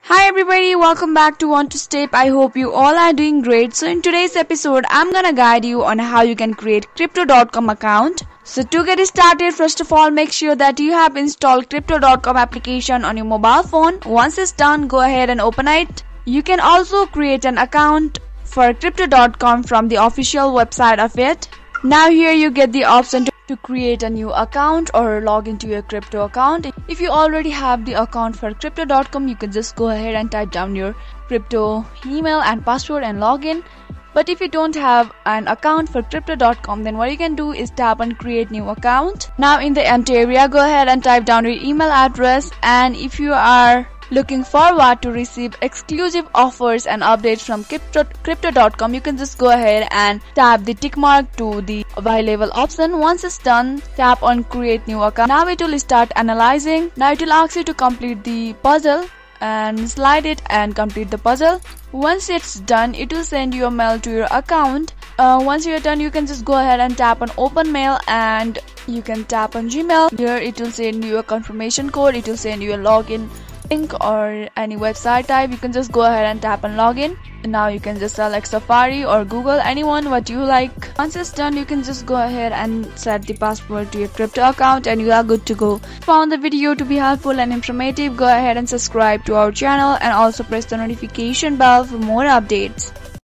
Hi everybody, welcome back to Want to Step. I hope you all are doing great. So in today's episode, I'm gonna guide you on how you can create crypto.com account. So to get started, first of all, make sure that you have installed crypto.com application on your mobile phone. Once it's done, go ahead and open it. You can also create an account for crypto.com from the official website of it. Now here you get the option to create a new account or log into your crypto account. If you already have the account for crypto.com, you can just go ahead and type down your crypto email and password and log in. But if you don't have an account for crypto.com, then what you can do is tap on create new account. Now in the empty area, go ahead and type down your email address, and if you are looking forward to receive exclusive offers and updates from crypto.com, you can just go ahead and tap the tick mark to the available option. Once it's done, tap on create new account. Now it will start analyzing. Now it will ask you to complete the puzzle and slide it and complete the puzzle. Once it's done, it will send you a mail to your account. Once you're done, you can just go ahead and tap on open mail, and you can tap on Gmail. Here it will send you a confirmation code. It will send you a login link or any website type. You can just go ahead and tap on login. Now you can just select Safari or Google, anyone what you like. Once it's done, you can just go ahead and set the password to your crypto account and you are good to go. Found the video to be helpful and informative, go ahead and subscribe to our channel and also press the notification bell for more updates.